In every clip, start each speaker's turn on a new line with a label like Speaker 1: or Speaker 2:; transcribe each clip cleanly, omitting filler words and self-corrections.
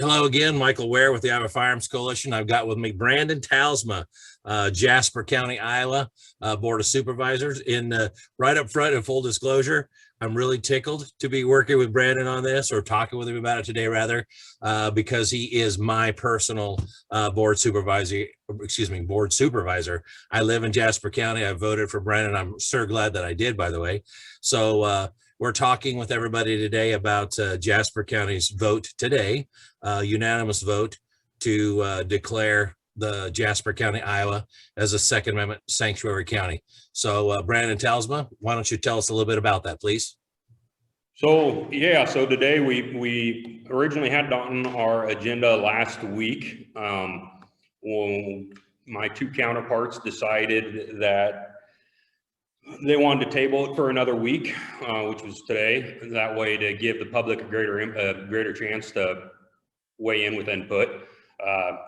Speaker 1: Hello again, Michael Ware with the Iowa Firearms Coalition. I've got with me Brandon Talsma, Jasper County, Iowa Board of Supervisors. Right up front, in full disclosure, I'm really tickled to be working with Brandon on this, or talking with him about it today, rather, because he is my personal board supervisor. I live in Jasper County. I voted for Brandon. I'm so glad that I did, by the way. So we're talking with everybody today about Jasper County's vote today, unanimous vote to declare the Jasper County, Iowa as a Second Amendment sanctuary county. So Brandon Talsma, why don't you tell us a little bit about that, please?
Speaker 2: So today we originally had on our agenda last week. When my two counterparts decided that they wanted to table it for another week, which was today. That way to give the public a greater chance to weigh in with input.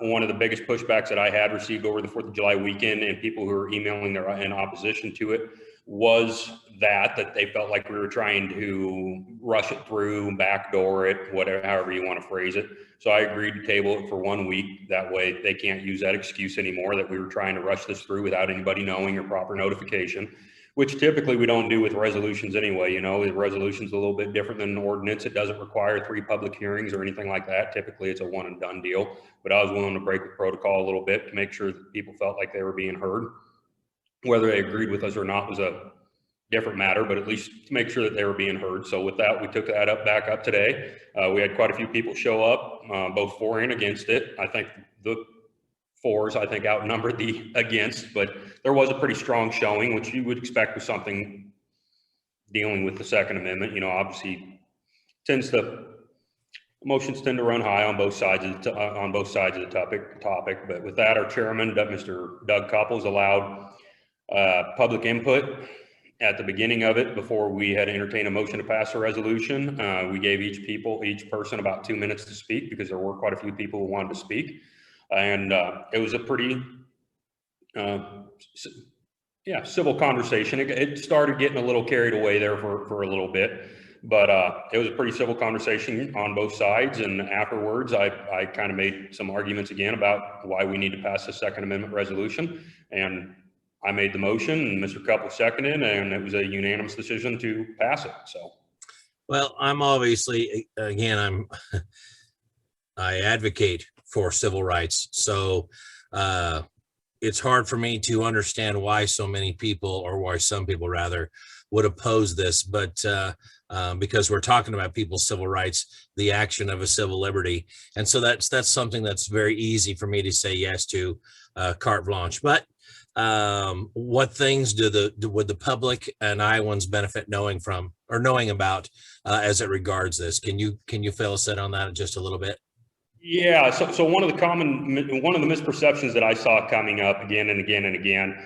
Speaker 2: One of the biggest pushbacks that I had received over the 4th of July weekend, and people who were emailing in opposition to it, was that they felt like we were trying to rush it through, backdoor it, whatever, however you want to phrase it. So I agreed to table it for 1 week. That way they can't use that excuse anymore that we were trying to rush this through without anybody knowing or proper notification, which typically we don't do with resolutions anyway. You know, the resolution's a little bit different than an ordinance. It doesn't require 3 public hearings or anything like that. Typically it's a one and done deal, but I was willing to break the protocol a little bit to make sure that people felt like they were being heard. Whether they agreed with us or not was a different matter, but at least to make sure that they were being heard. So with that, we took that back up today. We had quite a few people show up, both for and against it. I think the fours, outnumbered the against, but there was a pretty strong showing, which you would expect with something dealing with the Second Amendment. You know, obviously emotions tend to run high on both sides of the topic. But with that, our chairman, Mr. Doug Couples, allowed public input at the beginning of it before we had entertained a motion to pass a resolution. We gave each person about 2 minutes to speak, because there were quite a few people who wanted to speak. And it was a pretty civil conversation. It started getting a little carried away there for a little bit, but it was a pretty civil conversation on both sides. And afterwards, I kind of made some arguments again about why we need to pass the Second Amendment resolution. And I made the motion, and Mr. Couple seconded, and it was a unanimous decision to pass it. So,
Speaker 1: well, I'm obviously, again, I advocate for civil rights. So it's hard for me to understand why so many people, or why some people rather, would oppose this. But because we're talking about people's civil rights, the action of a civil liberty. And so that's something that's very easy for me to say yes to, carte blanche. But what things would the public and Iowans benefit knowing about as it regards this? Can you fill us in on that just a little bit?
Speaker 2: Yeah, so one of the misperceptions that I saw coming up again and again and again,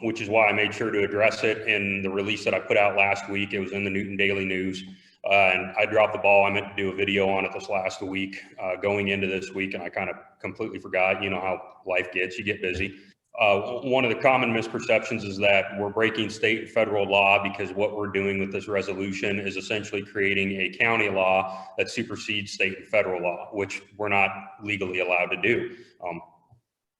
Speaker 2: which is why I made sure to address it in the release that I put out last week. It was in the Newton Daily News, and I dropped the ball. I meant to do a video on it this last week, going into this week, and I kind of completely forgot. You know how life gets, you get busy. One of the common misperceptions is that we're breaking state and federal law, because what we're doing with this resolution is essentially creating a county law that supersedes state and federal law, which we're not legally allowed to do.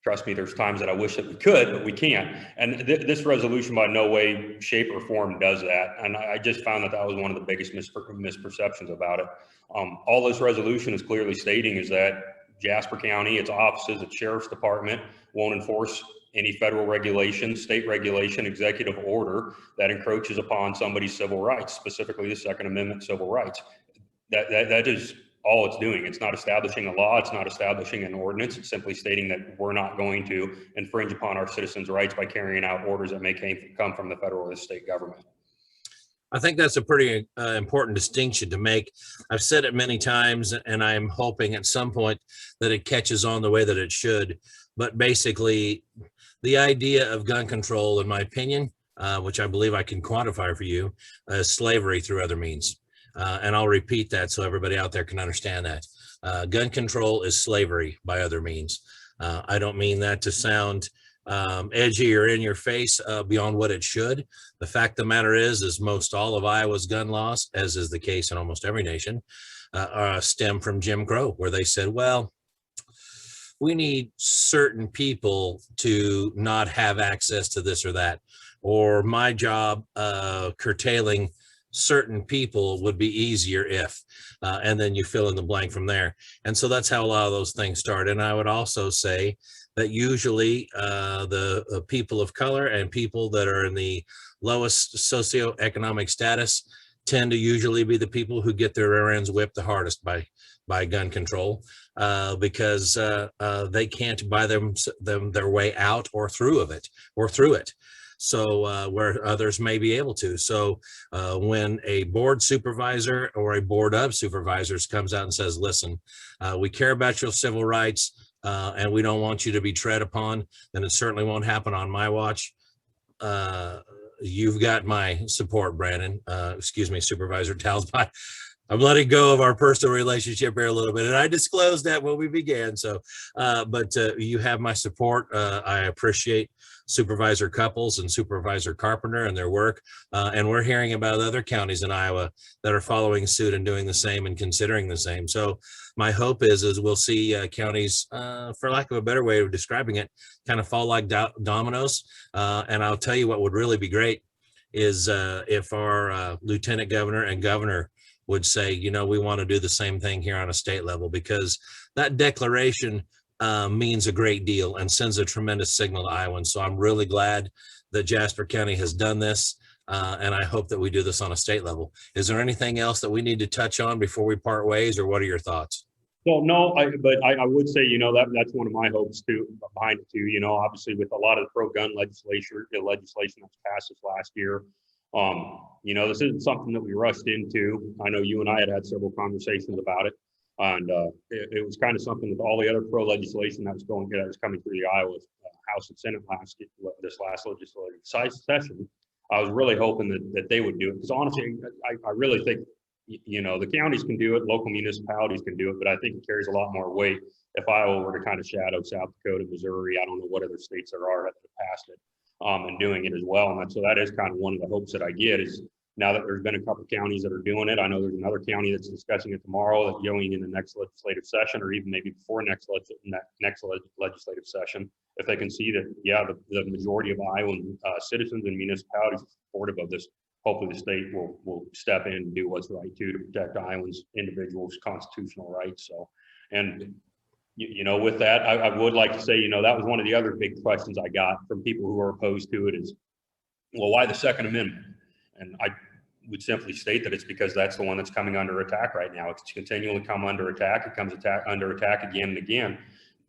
Speaker 2: Trust me, there's times that I wish that we could, but we can't. And this resolution by no way, shape, or form does that. And I just found that was one of the biggest misperceptions about it. All this resolution is clearly stating is that Jasper County, its offices, its sheriff's department, won't enforce any federal regulation, state regulation, executive order that encroaches upon somebody's civil rights, specifically the Second Amendment civil rights. That is all it's doing. It's not establishing a law. It's not establishing an ordinance. It's simply stating that we're not going to infringe upon our citizens' rights by carrying out orders that may come from the federal or the state government.
Speaker 1: I think that's a pretty important distinction to make. I've said it many times, and I'm hoping at some point that it catches on the way that it should. But basically, the idea of gun control, in my opinion, which I believe I can quantify for you, is slavery through other means. And I'll repeat that so everybody out there can understand that. Gun control is slavery by other means. I don't mean that to sound edgy or in your face beyond what it should. The fact of the matter is most all of Iowa's gun laws, as is the case in almost every nation, stem from Jim Crow, where they said, well, we need certain people to not have access to this or that, or my job curtailing certain people would be easier if, and then you fill in the blank from there. And so that's how a lot of those things start. And I would also say that usually the people of color and people that are in the lowest socioeconomic status tend to usually be the people who get their rear ends whipped the hardest by gun control, because they can't buy them their way out or through it. So where others may be able to. So when a board supervisor or a board of supervisors comes out and says, listen, we care about your civil rights and we don't want you to be tread upon, then it certainly won't happen on my watch. You've got my support, Brandon. Excuse me, Supervisor Talsma. I'm letting go of our personal relationship here a little bit, and I disclosed that when we began. So, but you have my support. I appreciate Supervisor Couples and Supervisor Carpenter and their work. And we're hearing about other counties in Iowa that are following suit and doing the same and considering the same. So my hope is we'll see counties, for lack of a better way of describing it, kind of fall like dominoes. And I'll tell you what would really be great is if our lieutenant governor and governor would say, you know, we want to do the same thing here on a state level, because that declaration means a great deal and sends a tremendous signal to Iowans. So I'm really glad that Jasper County has done this, and I hope that we do this on a state level. Is there anything else that we need to touch on before we part ways, or what are your thoughts?
Speaker 2: Well, no, but I would say, you know, that's one of my hopes too, behind it too, you know, obviously with a lot of the pro-gun legislation that's passed this last year. You know, this isn't something that we rushed into. I know you and I had several conversations about it. And it was kind of something with all the other pro legislation that was coming through the Iowa House and Senate this last legislative session. I was really hoping that they would do it, because honestly, I really think, you know, the counties can do it, local municipalities can do it, but I think it carries a lot more weight if Iowa were to kind of shadow South Dakota, Missouri. I don't know what other states there are that have passed it and doing it as well. And so that is kind of one of the hopes that I get, is now that there's been a couple of counties that are doing it. I know there's another county that's discussing it tomorrow, that going in the next legislative session, or even maybe before next legislative session, if they can see that, yeah, the majority of Iowan citizens and municipalities are supportive of this. Hopefully the state will step in and do what's right to protect Iowans' individuals' constitutional rights. So, and you know, with that, I would like to say, you know, that was one of the other big questions I got from people who are opposed to it is, well, why the Second Amendment? And I would simply state that it's because that's the one that's coming under attack right now. It's continually come under attack. It comes under attack again and again.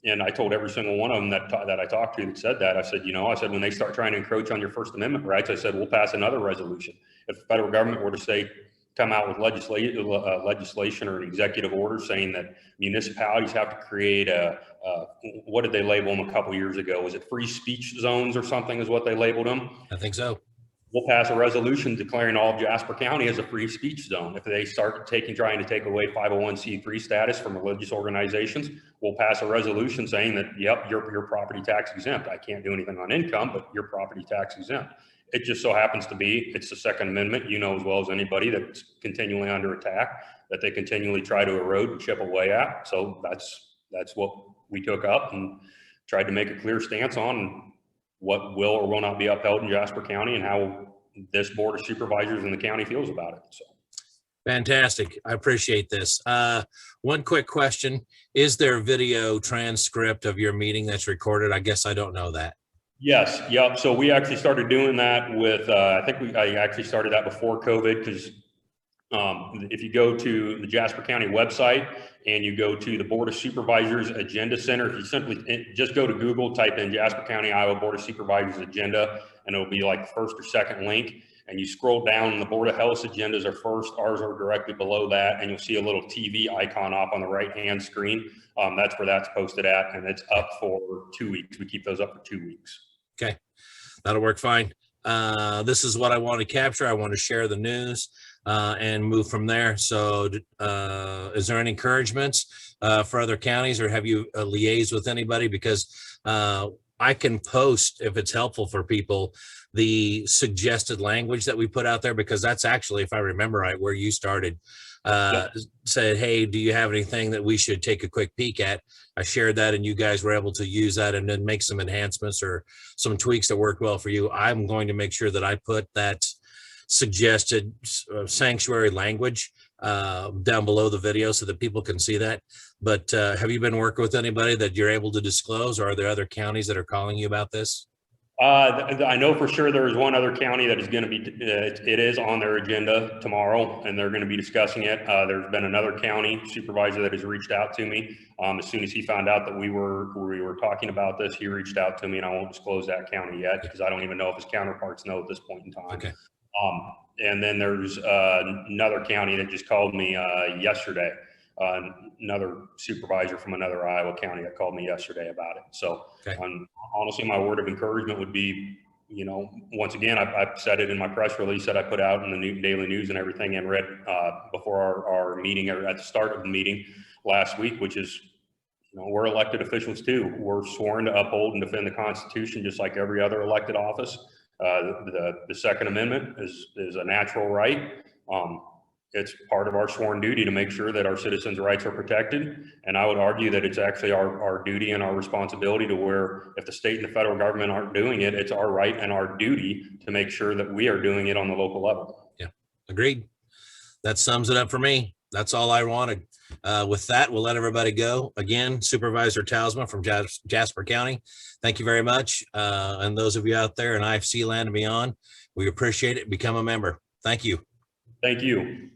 Speaker 2: And I told every single one of them that I talked to that said that, I said, you know, when they start trying to encroach on your First Amendment rights, I said, we'll pass another resolution. If the federal government were to say, come out with legislation or an executive order saying that municipalities have to create what did they label them a couple years ago? Was it free speech zones or something is what they labeled them?
Speaker 1: I think so.
Speaker 2: We'll pass a resolution declaring all of Jasper County as a free speech zone. If they start trying to take away 501c3 status from religious organizations, we'll pass a resolution saying that, yep, you're property tax exempt. I can't do anything on income, but you're property tax exempt. It just so happens to be, it's the Second Amendment, you know as well as anybody, that's continually under attack, that they continually try to erode and chip away at. So that's what we took up and tried to make a clear stance on what will or will not be upheld in Jasper County and how this board of supervisors in the county feels about it. So.
Speaker 1: Fantastic. I appreciate this. One quick question. Is there a video transcript of your meeting that's recorded? I guess I don't know that.
Speaker 2: Yes. Yep. So we actually started doing that with, I actually started that before COVID, because if you go to the Jasper County website and you go to the Board of Supervisors Agenda Center, if you simply just go to Google, type in Jasper County, Iowa Board of Supervisors Agenda, and it'll be like the first or second link. And you scroll down and the Board of Health agendas are first, ours are directly below that. And you'll see a little TV icon up on the right-hand screen. That's where that's posted at, and it's up for 2 weeks. We keep those up for 2 weeks.
Speaker 1: Okay, that'll work fine. This is what I want to capture. I want to share the news and move from there. So is there any encouragements for other counties, or have you liaised with anybody? Because I can post, if it's helpful for people, the suggested language that we put out there, because that's actually, if I remember right, where you started, said, hey, do you have anything that we should take a quick peek at? I shared that and you guys were able to use that and then make some enhancements or some tweaks that worked well for you. I'm going to make sure that I put that suggested sanctuary language down below the video so that people can see that. But have you been working with anybody that you're able to disclose, or are there other counties that are calling you about this?
Speaker 2: I know for sure there is one other county that is going to be, it is on their agenda tomorrow, and they're going to be discussing it. There's been another county supervisor that has reached out to me. As soon as he found out that we were talking about this, he reached out to me, and I won't disclose that county yet because I don't even know if his counterparts know at this point in time.
Speaker 1: Okay.
Speaker 2: And then there's another county that just called me yesterday. Another supervisor from another Iowa county that called me yesterday about it. So
Speaker 1: okay.
Speaker 2: Honestly, my word of encouragement would be, you know, once again, I've said it in my press release that I put out in the daily news and everything, and read before our meeting, or at the start of the meeting last week, which is, you know, we're elected officials too. We're sworn to uphold and defend the Constitution just like every other elected office. The Second Amendment is a natural right. It's part of our sworn duty to make sure that our citizens' rights are protected. And I would argue that it's actually our duty and our responsibility to where if the state and the federal government aren't doing it, it's our right and our duty to make sure that we are doing it on the local level.
Speaker 1: Yeah, agreed. That sums it up for me. That's all I wanted. With that, we'll let everybody go. Again, Supervisor Talsma from Jasper County, thank you very much. And those of you out there in IFC land and beyond, we appreciate it. Become a member. Thank you.
Speaker 2: Thank you.